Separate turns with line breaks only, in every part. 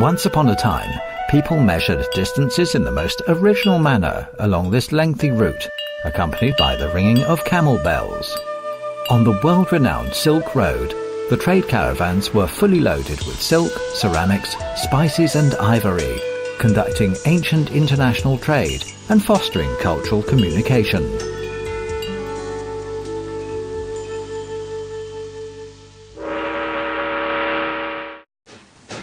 Once upon a time, people measured distances in the most original manner along this lengthy route, accompanied by the ringing of camel bells. On the world-renowned Silk Road, the trade caravans were fully loaded with silk, ceramics, spices and ivory, conducting ancient international trade and fostering cultural communication.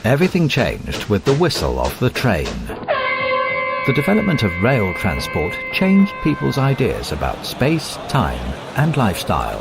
Everything changed with the whistle of the train. The development of rail transport changed people's ideas about space, time and lifestyle.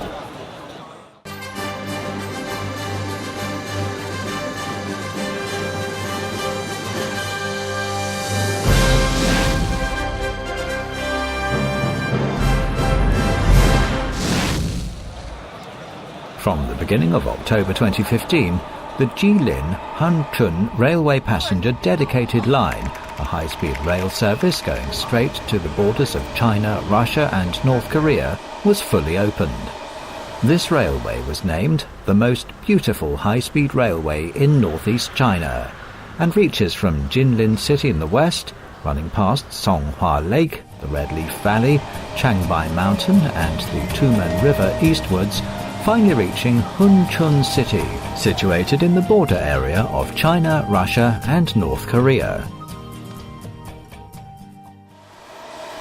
From the beginning of October 2015, the Jilin-Hunchun Railway Passenger Dedicated Line, a high-speed rail service going straight to the borders of China, Russia and North Korea, was fully opened. This railway was named the most beautiful high-speed railway in northeast China and reaches from Jinlin City in the west, running past Songhua Lake, the Red Leaf Valley, Changbai Mountain and the Tumen River eastwards, finally reaching Hunchun City, situated in the border area of China, Russia and North Korea.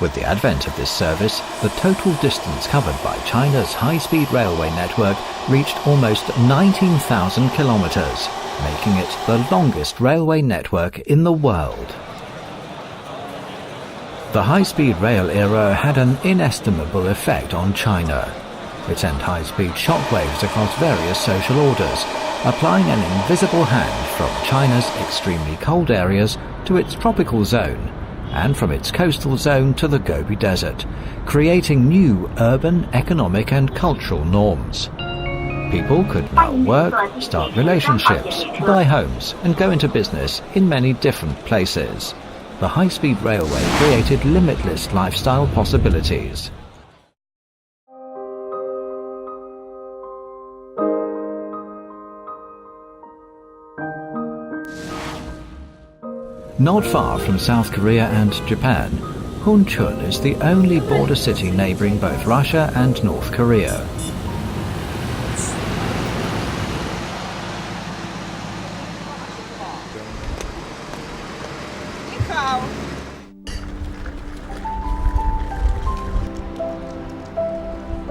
With the advent of this service, the total distance covered by China's high-speed railway network reached almost 19,000 kilometers, making it the longest railway network in the world. The high-speed rail era had an inestimable effect on China. It sent high-speed shockwaves across various social orders, applying an invisible hand from China's extremely cold areas to its tropical zone, and from its coastal zone to the Gobi Desert, creating new urban, economic and cultural norms. People could now work, start relationships, buy homes and go into business in many different places. The high-speed railway created limitless lifestyle possibilities. Not far from South Korea and Japan, Hunchun is the only border city neighboring both Russia and North Korea.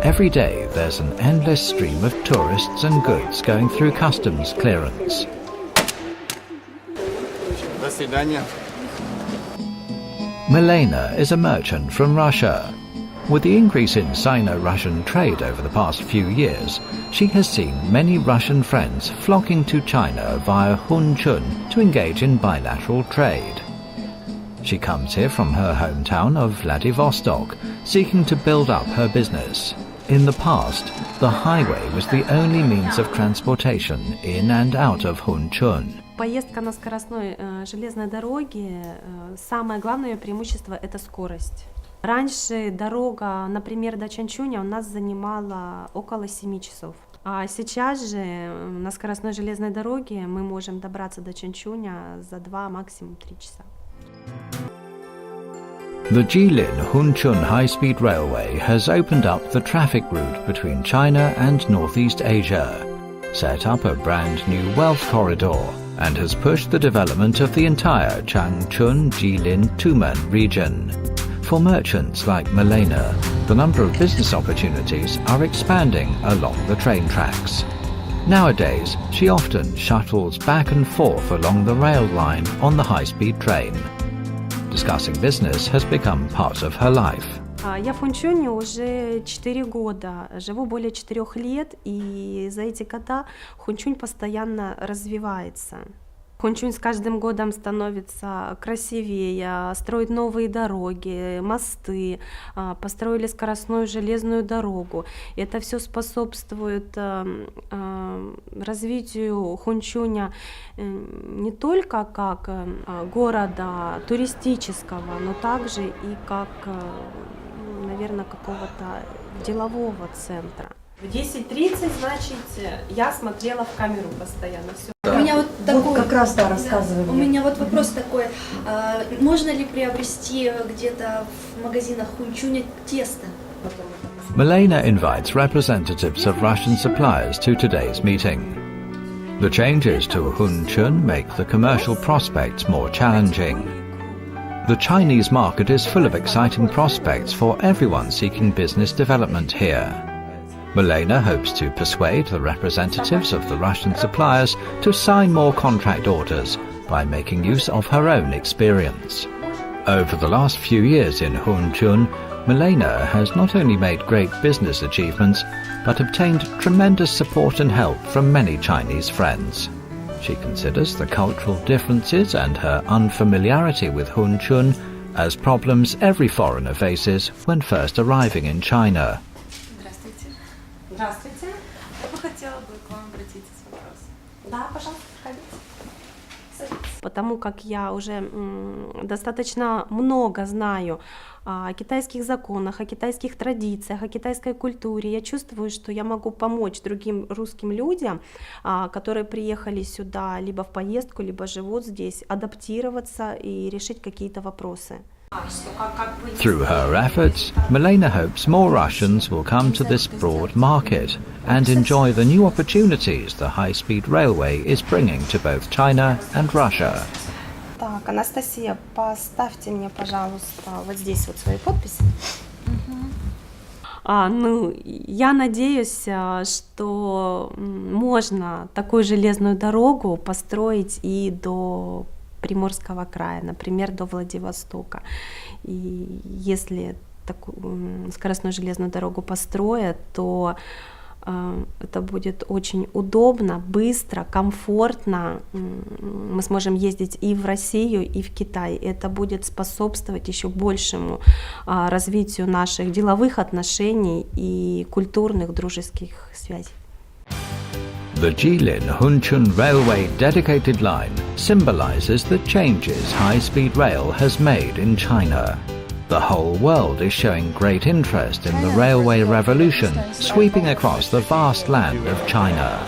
Every day there's an endless stream of tourists and goods going through customs clearance. Milena is a merchant from Russia. With the increase in Sino-Russian trade over the past few years, she has seen many Russian friends flocking to China via Hunchun to engage in bilateral trade. She comes here from her hometown of Vladivostok, seeking to build up her business. In the past, the highway was the only means of transportation in and out of Hunchun.
Поездка на скоростной железной дороге, самое главное ее преимущество – это скорость. Раньше дорога, например, до Чанчуня у нас занимала около 7 часов. А сейчас же на скоростной железной дороге мы можем добраться до Чанчуня за 2, максимум 3 часа.
The Jilin-Hunchun high-speed railway has opened up the traffic route between China and Northeast Asia, set up a brand new wealth corridor, and has pushed the development of the entire Changchun-Jilin-Tumen region. For merchants like Milena, the number of business opportunities are expanding along the train tracks. Nowadays, she often shuttles back and forth along the rail line on the high-speed train. Discussing business has become part of her life.
Я в Хунчуне уже 4 года, живу более 4 лет, и за эти года Хунчунь постоянно развивается. Хунчунь с каждым годом становится красивее, строит новые дороги, мосты, построили скоростную железную дорогу. Это все способствует развитию Хунчуня не только как города туристического, но также и как, наверное, какого-то делового центра. В 10:30, значит, я смотрела в камеру постоянно. Все.
У меня вот такой
как раз, да, рассказывай
У
мне.
меня вот вопрос такой. Можно ли приобрести где-то в магазинах хунчуня тесто?
Milena invites representatives of Russian suppliers to today's meeting. The changes to Hunchun make the commercial prospects more challenging. The Chinese market is full of exciting prospects for everyone seeking business development here. Milena hopes to persuade the representatives of the Russian suppliers to sign more contract orders by making use of her own experience. Over the last few years in Hunchun, Milena has not only made great business achievements, but obtained tremendous support and help from many Chinese friends. She considers the cultural differences and her unfamiliarity with Hunchun as problems every foreigner faces when first arriving in China.
Здравствуйте.
Здравствуйте.
Я бы хотела бы к вам обратиться с вопросом.
Да, пожалуйста, проходите. Потому как я уже достаточно много знаю о китайских законах, о китайских традициях, о китайской культуре, я чувствую, что я могу помочь другим русским людям, которые приехали сюда либо в поездку, либо живут здесь, адаптироваться и решить какие-то вопросы.
Through her efforts, Milena hopes more Russians will come to this broad market and enjoy the new opportunities the high-speed railway is bringing to both China and Russia.
Так, Анастасия, поставьте мне, пожалуйста, вот здесь вот свои подписи. Я надеюсь, что можно такую железную дорогу построить и до Приморского края, например, до Владивостока. И если такую скоростную железную дорогу построят, то это будет очень удобно, быстро, комфортно. Мы сможем ездить и в Россию, и в Китай. Это будет способствовать еще большему развитию наших деловых отношений и культурных, дружеских связей.
The Jilin-Hunchun Railway dedicated line symbolizes the changes high-speed rail has made in China. The whole world is showing great interest in the railway revolution sweeping across the vast land of China.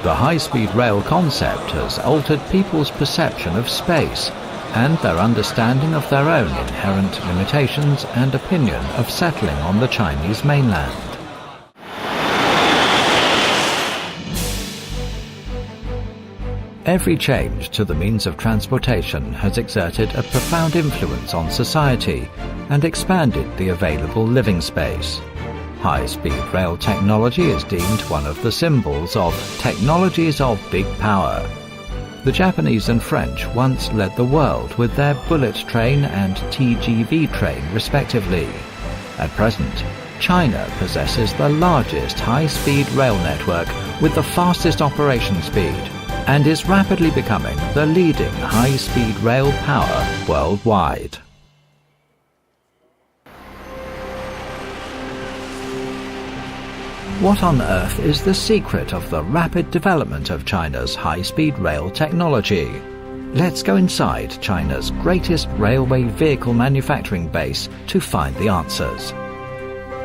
The high-speed rail concept has altered people's perception of space and their understanding of their own inherent limitations and opinion of settling on the Chinese mainland. Every change to the means of transportation has exerted a profound influence on society and expanded the available living space. High-speed rail technology is deemed one of the symbols of technologies of big power. The Japanese and French once led the world with their bullet train and TGV train respectively. At present, China possesses the largest high-speed rail network with the fastest operation speed, and is rapidly becoming the leading high-speed rail power worldwide. What on earth is the secret of the rapid development of China's high-speed rail technology? Let's go inside China's greatest railway vehicle manufacturing base to find the answers.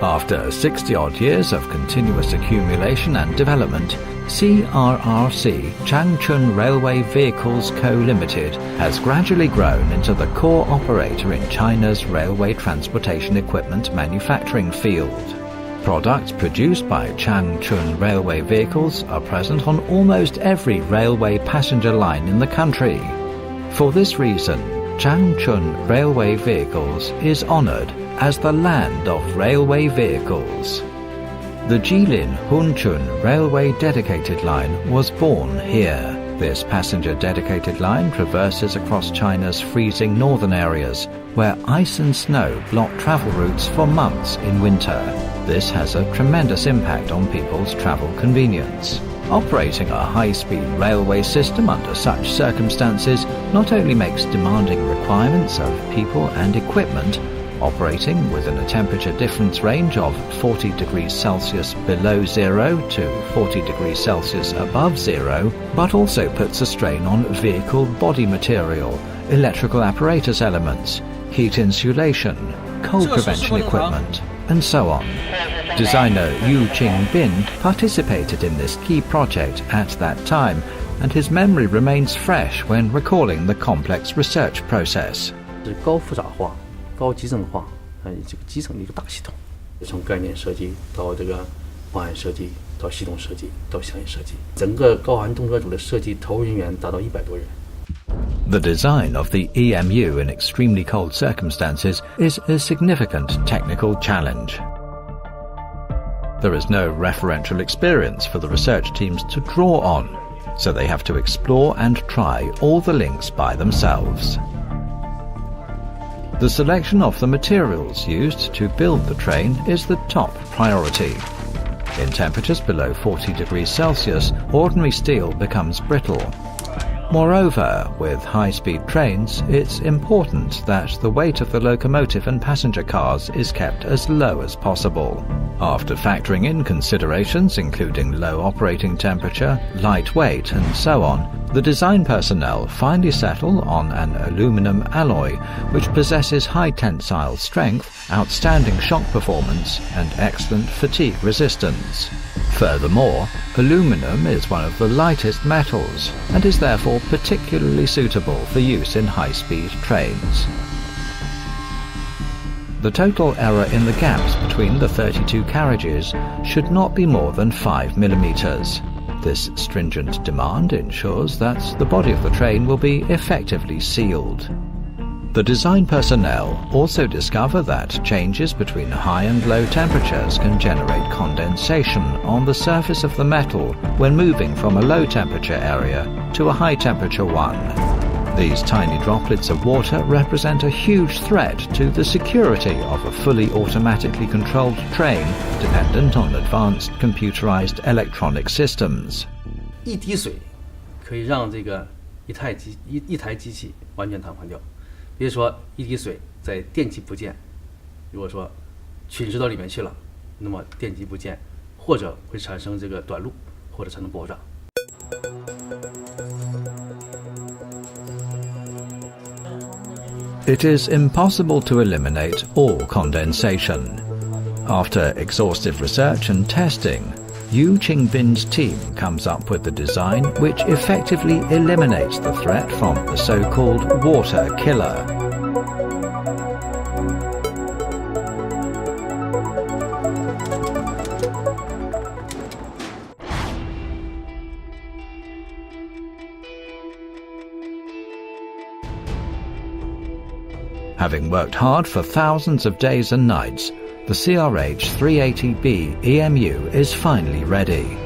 After 60-odd years of continuous accumulation and development, CRRC Changchun Railway Vehicles Co. Limited has gradually grown into the core operator in China's railway transportation equipment manufacturing field. Products produced by Changchun Railway Vehicles are present on almost every railway passenger line in the country. For this reason, Changchun Railway Vehicles is honoured as the land of railway vehicles. The Jilin-Hunchun Railway Dedicated Line was born here. This passenger dedicated line traverses across China's freezing northern areas, where ice and snow block travel routes for months in winter. This has a tremendous impact on people's travel convenience. Operating a high-speed railway system under such circumstances not only makes demanding requirements of people and equipment, operating within a temperature difference range of 40 degrees Celsius below zero to 40 degrees Celsius above zero, but also puts a strain on vehicle body material, electrical apparatus elements, heat insulation, cold prevention equipment, and so on. Designer Yu Qingbin participated in this key project at that time and his memory remains fresh when recalling the complex research process.
是高复杂化、高集成化，这个集成的一个大系统，从概念设计到这个方案设计，到系统设计，到详细设计，整个高寒动车组的设计投入人员达到100多人。
The design of the EMU in extremely cold circumstances is a significant technical challenge. There is no referential experience for the research teams to draw on, so they have to explore and try all the links by themselves. The selection of the materials used to build the train is the top priority. In temperatures below 40 degrees Celsius, ordinary steel becomes brittle. Moreover, with high-speed trains, it's important that the weight of the locomotive and passenger cars is kept as low as possible. After factoring in considerations including low operating temperature, light weight and so on, the design personnel finally settle on an aluminum alloy which possesses high tensile strength, outstanding shock performance and excellent fatigue resistance. Furthermore, aluminum is one of the lightest metals and is therefore particularly suitable for use in high-speed trains. The total error in the gaps between the 32 carriages should not be more than 5 millimeters. This stringent demand ensures that the body of the train will be effectively sealed. The design personnel also discover that changes between high and low temperatures can generate condensation on the surface of the metal when moving from a low temperature area to a high temperature one. These tiny droplets of water represent a huge threat to the security of a fully automatically controlled train dependent on advanced computerized electronic systems.
一滴水可以让这个一台机器完全瘫痪掉。比如说一滴水在电机部件，如果说侵蚀到里面去了，那么电机部件或者会产生这个短路，或者产生爆炸。
It is impossible to eliminate all condensation. After exhaustive research and testing, Yu Qingbin's team comes up with the design which effectively eliminates the threat from the so-called water killer. Having worked hard for thousands of days and nights, the CRH-380B EMU is finally ready.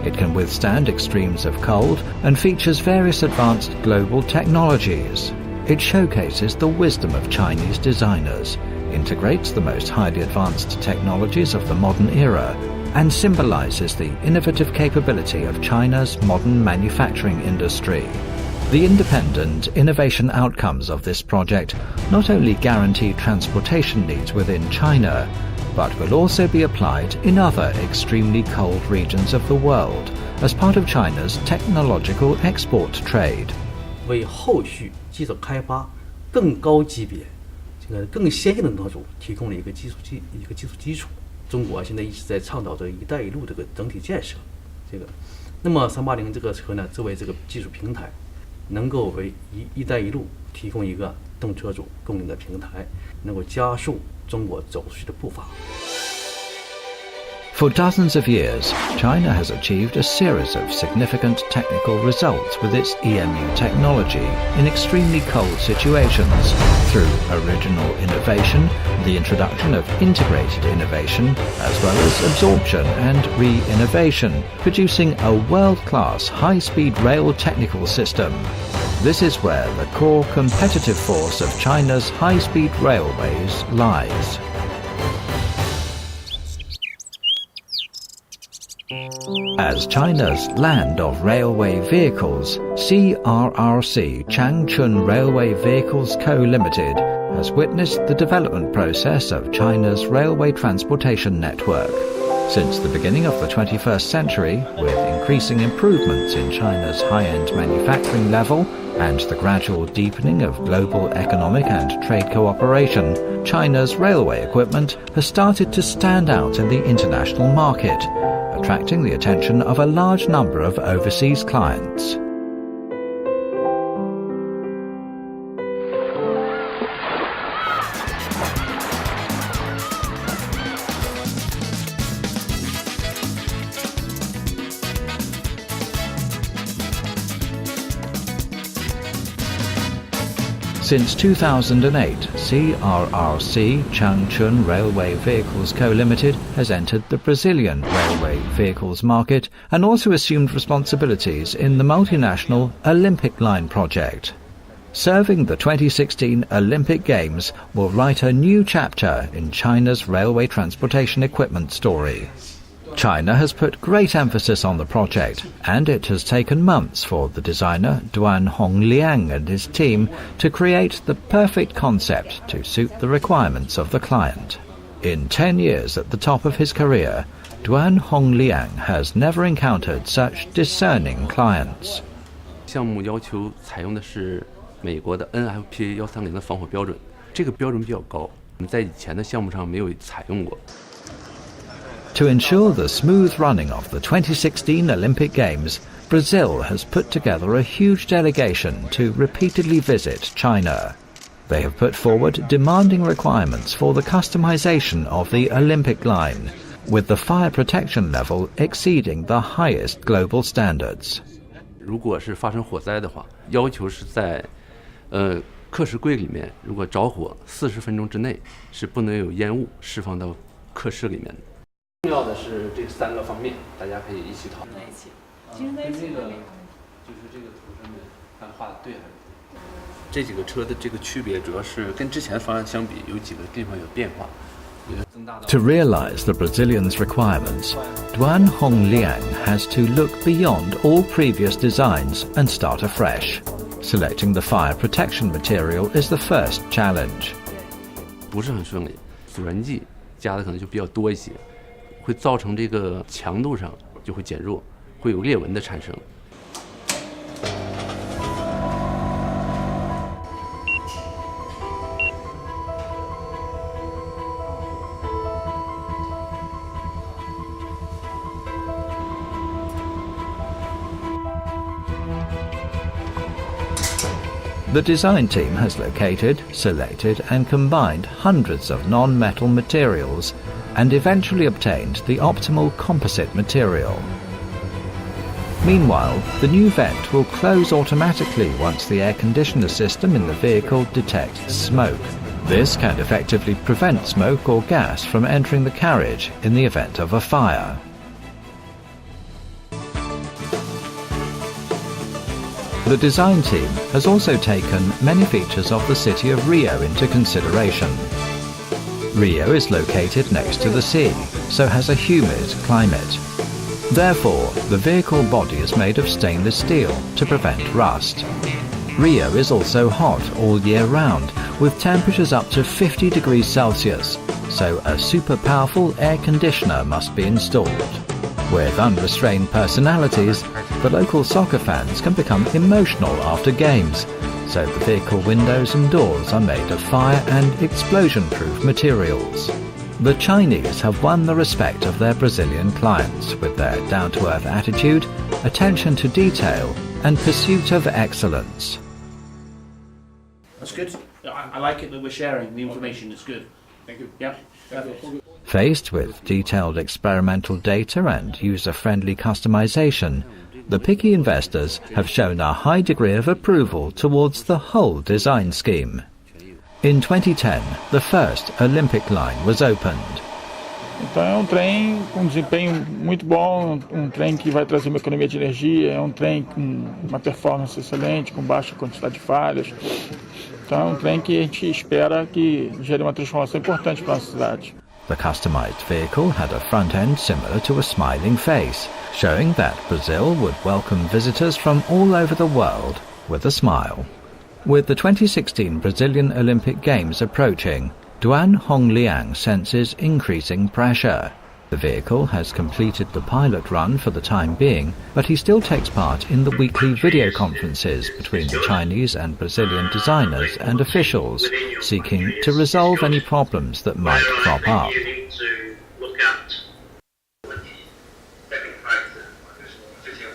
It can withstand extremes of cold and features various advanced global technologies. It showcases the wisdom of Chinese designers, integrates the most highly advanced technologies of the modern era, and symbolizes the innovative capability of China's modern manufacturing industry. The independent innovation outcomes of this project not only guarantee transportation needs within China, but will also be applied in other extremely cold regions of the world as part of China's technological export trade.
为后续基础开发更高级别、更先进的动车组提供了一个基础基础。中国现在一直在倡导着“一带一路”这个整体建设。那么380这个车呢，作为这个技术平台，能够为“一带一路”提供一个动车组供应的平台，能够加速中国走出去的步伐。
For dozens of years, China has achieved a series of significant technical results with its EMU technology in extremely cold situations through original innovation, the introduction of integrated innovation, as well as absorption and re-innovation, producing a world-class high-speed rail technical system. This is where the core competitive force of China's high-speed railways lies. As China's land of railway vehicles, CRRC Changchun Railway Vehicles Co. Limited has witnessed the development process of China's railway transportation network. Since the beginning of the 21st century, with increasing improvements in China's high-end manufacturing level and the gradual deepening of global economic and trade cooperation, China's railway equipment has started to stand out in the international market, attracting the attention of a large number of overseas clients. Since 2008, CRRC Changchun Railway Vehicles Co. Limited has entered the Brazilian railway vehicles market and also assumed responsibilities in the multinational Olympic Line project. Serving the 2016 Olympic Games will write a new chapter in China's railway transportation equipment story. China has put great emphasis on the project, and it has taken months for the designer Duan Hongliang and his team to create the perfect concept to suit the requirements of the client. In 10 years at the top of his career, Duan Hongliang has never encountered such discerning clients.
项目要求采用的是美国的 NFPA 130的防火标准，这个标准比较高，我们在以前的项目上没有采用过。
To ensure the smooth running of the 2016 Olympic Games, Brazil has put together a huge delegation to repeatedly visit China. They have put forward demanding requirements for the customization of the Olympic line, with the fire protection level exceeding the highest global standards.
如果是发生火灾的话，要求是在课时柜里面，如果着火40分钟之内是不能有烟雾释放到课室里面的。 重要的是这3个方面，大家可以一起讨论。跟这个就是这个图上面看画的对还是不对？这几个车的这个区别，主要是跟之前方案相比，有几个地方有变化。
To realize the Brazilians' requirements, Duan Hongliang has to look beyond all previous designs and start afresh. Selecting the fire protection material is the first challenge.
不是很顺利，阻燃剂加的可能就比较多一些。 会造成这个强度上就会减弱，会有裂纹的产生。
The design team has located, selected and combined hundreds of non-metal materials and eventually obtained the optimal composite material. Meanwhile, the new vent will close automatically once the air conditioner system in the vehicle detects smoke. This can effectively prevent smoke or gas from entering the carriage in the event of a fire. The design team has also taken many features of the city of Rio into consideration. Rio is located next to the sea, so has a humid climate. Therefore, the vehicle body is made of stainless steel to prevent rust. Rio is also hot all year round, with temperatures up to 50 degrees Celsius, so a super powerful air conditioner must be installed. With unrestrained personalities, the local soccer fans can become emotional after games, so the vehicle windows and doors are made of fire and explosion-proof materials. The Chinese have won the respect of their Brazilian clients with their down-to-earth attitude, attention to detail and pursuit of excellence.
That's good. I like it that we're sharing the information. It's good. Thank you. Yeah.
Faced with detailed experimental data and user-friendly customization, the picky investors have shown a high degree of approval towards the whole design scheme. In 2010, the first Olympic line was opened.
Então é trem com desempenho muito bom, trem que vai trazer uma economia de energia, é trem com uma performance excelente, com baixa quantidade de falhas. Então é trem que a gente espera que gere uma transformação importante para a nossa cidade.
The customized vehicle had a front end similar to a smiling face, showing that Brazil would welcome visitors from all over the world with a smile. With the 2016 Brazilian Olympic Games approaching, Duan Hongliang senses increasing pressure. The vehicle has completed the pilot run for the time being, but he still takes part in the weekly video conferences between the Chinese and Brazilian designers and officials, seeking to resolve any problems that might crop up.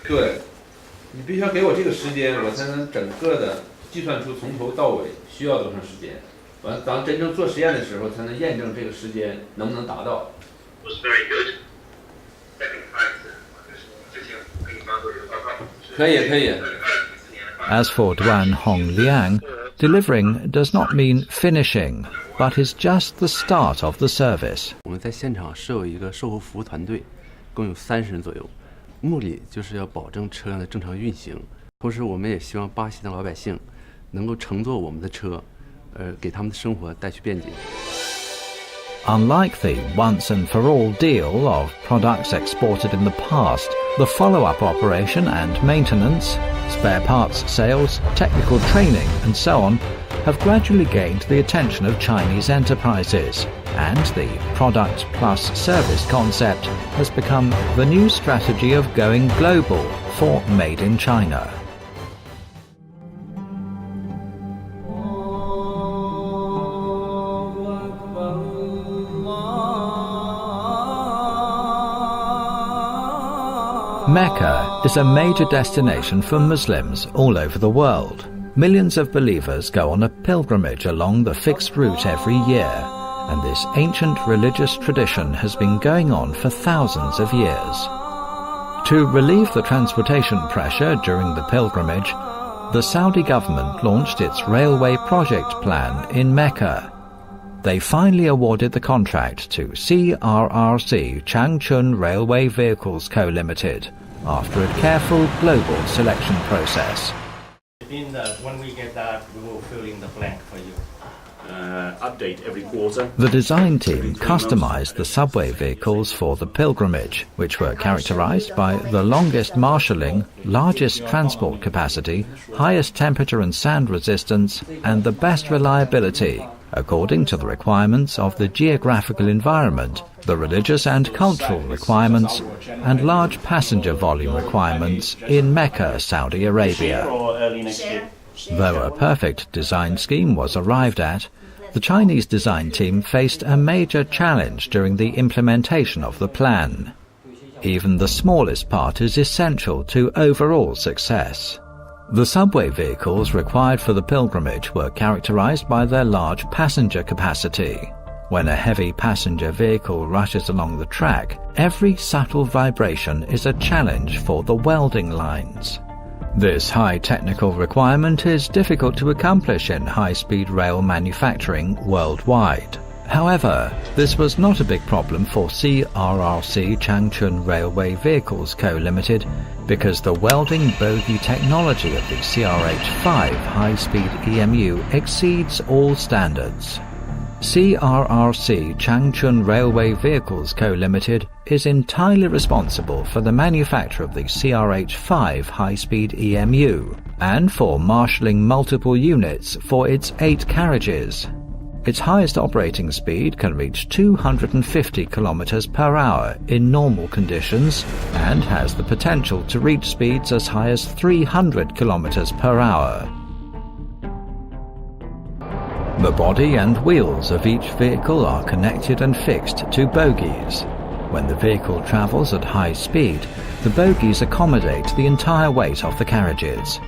对，你必须要给我这个时间，我才能整个的计算出从头到尾需要多长时间。完，咱真正做实验的时候，才能验证这个时间能不能达到。可以，可以。
As for Duan Hongliang, delivering does not mean finishing, but is just the start of the service.
我们在现场设有一个售后服务团队，共有30人左右，目的就是要保证车辆的正常运行。同时，我们也希望巴西的老百姓能够乘坐我们的车，给他们的生活带去便捷。
Unlike the once-and-for-all deal of products exported in the past, the follow-up operation and maintenance, spare parts sales, technical training and so on have gradually gained the attention of Chinese enterprises, and the product plus service concept has become the new strategy of going global for Made in China. Mecca is a major destination for Muslims all over the world. Millions of believers go on a pilgrimage along the fixed route every year, and this ancient religious tradition has been going on for thousands of years. To relieve the transportation pressure during the pilgrimage, the Saudi government launched its railway project plan in Mecca. They finally awarded the contract to CRRC Changchun Railway Vehicles Co. Limited after a careful global selection process.
When we get that, we will fill in the blank for you. Update every quarter.
The design team customized the subway vehicles for the pilgrimage, which were characterized by the longest marshalling, largest transport capacity, highest temperature and sand resistance, and the best reliability, according to the requirements of the geographical environment, the religious and cultural requirements, and large passenger volume requirements in Mecca, Saudi Arabia. Though a perfect design scheme was arrived at, the Chinese design team faced a major challenge during the implementation of the plan. Even the smallest part is essential to overall success. The subway vehicles required for the pilgrimage were characterized by their large passenger capacity. When a heavy passenger vehicle rushes along the track, every subtle vibration is a challenge for the welding lines. This high technical requirement is difficult to accomplish in high-speed rail manufacturing worldwide. However, this was not a big problem for CRRC Changchun Railway Vehicles Co. Limited, because the welding bogie technology of the CRH5 high-speed EMU exceeds all standards. CRRC Changchun Railway Vehicles Co. Limited is entirely responsible for the manufacture of the CRH5 high-speed EMU and for marshalling multiple units for its 8 carriages. Its highest operating speed can reach 250 km per hour in normal conditions and has the potential to reach speeds as high as 300 km per hour. The body and wheels of each vehicle are connected and fixed to bogies. When the vehicle travels at high speed, the bogies accommodate the entire weight of the carriages.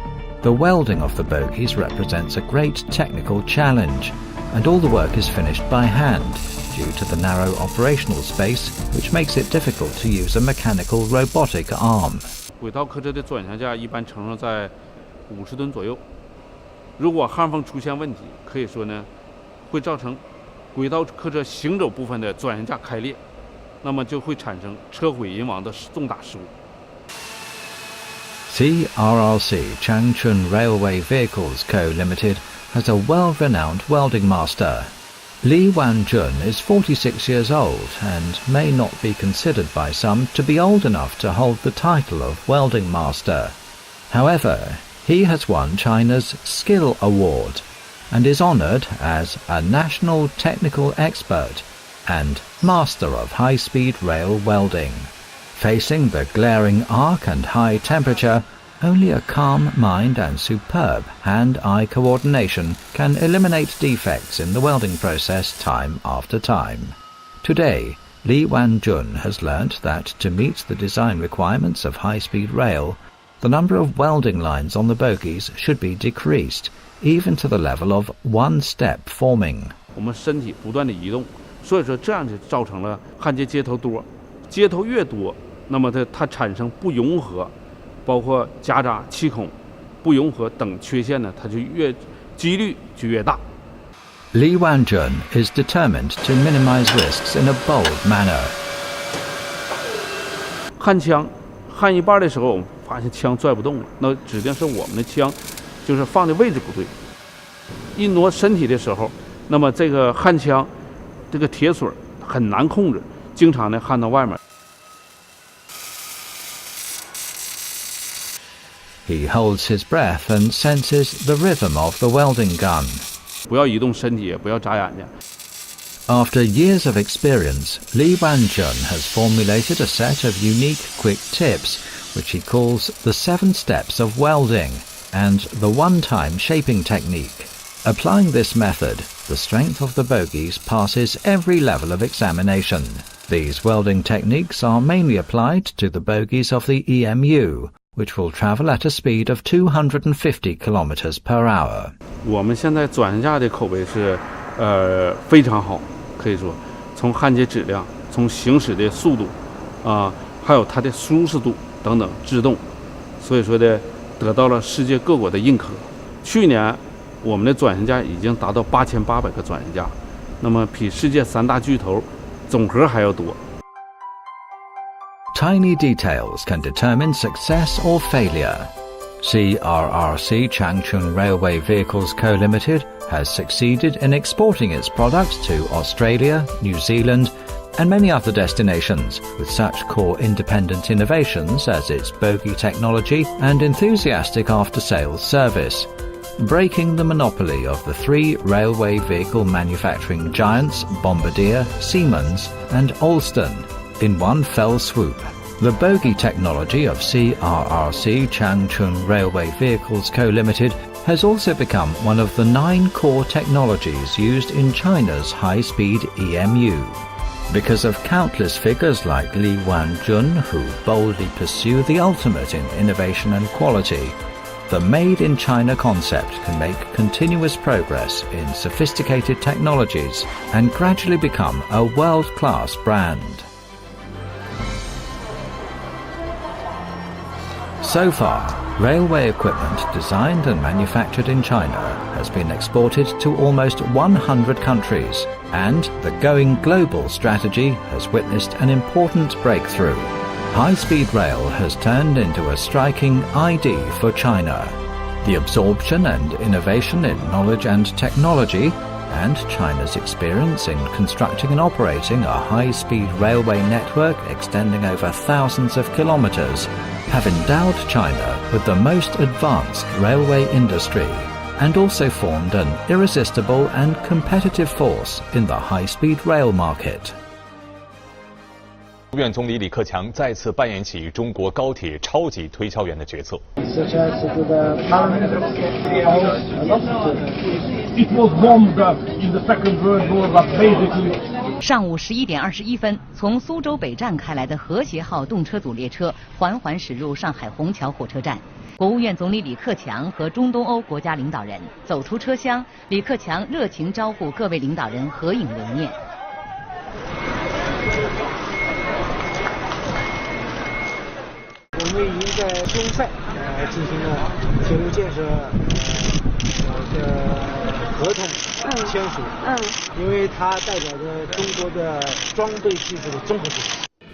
The welding of the bogies represents a great technical challenge, and all the work is finished by hand due to the narrow operational space, which makes it difficult to use a mechanical robotic arm.
轨道客车的转向架一般承受在50吨左右。如果焊缝出现问题，可以说呢，会造成轨道客车行走部分的转向架开裂，那么就会产生车毁人亡的重大事故。
CRRC Changchun Railway Vehicles Co. Limited has a world-renowned welding master. Li Wanjun is 46 years old and may not be considered by some to be old enough to hold the title of welding master. However, he has won China's Skill Award and is honored as a national technical expert and master of high-speed rail welding. Facing the glaring arc and high temperature, only a calm mind and superb hand-eye coordination can eliminate defects in the welding process time after time. Today, Li Wanjun has learnt that to meet the design requirements of high-speed rail, the number of welding lines on the bogies should be decreased, even to the level of one-step forming.
我们身体不断的移动，所以说这样就造成了焊接接头多，接头越多，那么它产生不融合，包括夹杂、气孔、不融合等缺陷呢，它就几率就越大。
Li Wanjun is determined to minimize risks in a bold manner.
焊枪，焊一半的时候，我们发现枪拽不动了，那指定是我们的枪就是放的位置不对。一挪身体的时候，那么这个焊枪，这个铁水很难控制，经常呢焊到外面。
He holds his breath and senses the rhythm of the welding gun.
不要移动身体，也不要眨眼睛。
After years of experience, Li Wanjun has formulated a set of unique quick tips, which he calls the 7 steps of welding and the one-time shaping technique. Applying this method, the strength of the bogies passes every level of examination. These welding techniques are mainly applied to the bogies of the EMU, which will travel at a speed of 250 kilometers per hour.
我们现在转向架的口碑是，非常好，可以说，从焊接质量，从行驶的速度，还有它的舒适度等等，制动，所以说的得到了世界各国的认可。去年，我们的转向架已经达到8800个转向架，那么比世界3大巨头总和还要多。
Tiny details can determine success or failure. CRRC Changchun Railway Vehicles Co Limited has succeeded in exporting its products to Australia, New Zealand and many other destinations with such core independent innovations as its bogie technology and enthusiastic after-sales service, breaking the monopoly of the 3 railway vehicle manufacturing giants Bombardier, Siemens and Alstom in one fell swoop. The bogie technology of CRRC Changchun Railway Vehicles Co Limited has also become one of the 9 core technologies used in China's high-speed EMU. Because of countless figures like Li Wanjun who boldly pursue the ultimate in innovation and quality, the Made in China concept can make continuous progress in sophisticated technologies and gradually become a world-class brand. So far, railway equipment designed and manufactured in China has been exported to almost 100 countries, and the Going Global strategy has witnessed an important breakthrough. High-speed rail has turned into a striking ID for China. The absorption and innovation in knowledge and technology, and China's experience in constructing and operating a high-speed railway network extending over thousands of kilometers have endowed China with the most advanced railway industry and also formed an irresistible and competitive force in the high-speed rail market.
国务院总理李克强再次扮演起中国高铁超级推销员的角色。
上午11点21分，从苏州北站开来的和谐号动车组列车缓缓驶入上海虹桥火车站。国务院总理李克强和中东欧国家领导人走出车厢，李克强热情招呼各位领导人合影留念。
我们已经在中赛进行了铁路建设的合同签署，因为它代表着中国的装备技术的综合性。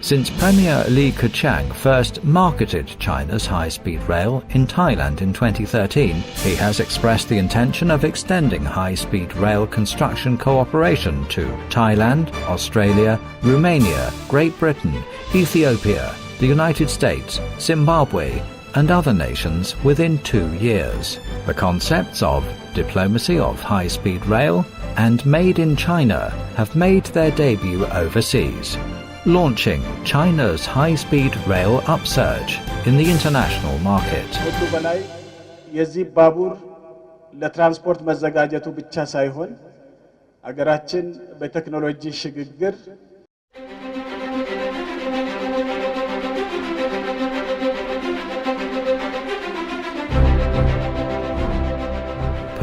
Since Premier Li Keqiang first marketed China's high-speed rail in Thailand in 2013, he has expressed the intention of extending high-speed rail construction cooperation to Thailand, Australia, Romania, Great Britain, Ethiopia, the United States, Zimbabwe, and other nations within 2 years. The concepts of diplomacy of high-speed rail and Made in China have made their debut overseas, launching China's high-speed rail upsurge in the international market.
የዚህ ባቡር ለትራንስፖርት መዘጋጀቱ ብቻ ሳይሆን አገራችን በቴክኖሎጂ ሽግግር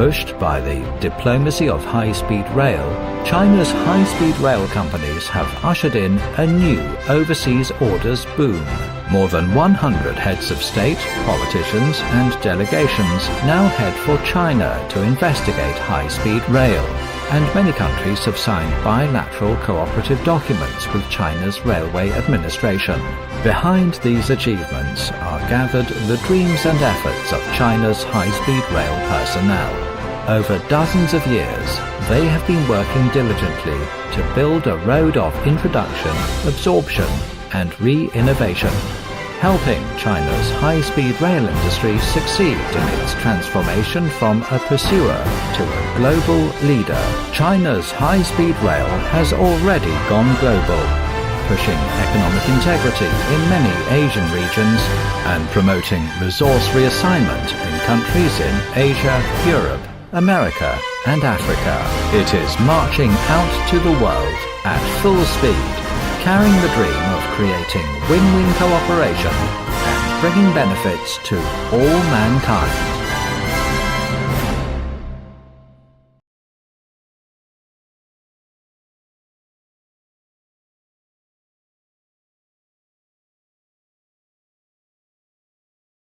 Pushed by the diplomacy of high-speed rail, China's high-speed rail companies have ushered in a new overseas orders boom. More than 100 heads of state, politicians and delegations now head for China to investigate high-speed rail, and many countries have signed bilateral cooperative documents with China's railway administration. Behind these achievements are gathered the dreams and efforts of China's high-speed rail personnel. Over dozens of years, they have been working diligently to build a road of introduction, absorption, and re-innovation, helping China's high-speed rail industry succeed in its transformation from a pursuer to a global leader. China's high-speed rail has already gone global, pushing economic integrity in many Asian regions and promoting resource reassignment in countries in Asia, Europe, America and Africa. It is marching out to the world at full speed, carrying the dream of creating win-win cooperation and bringing benefits to all mankind.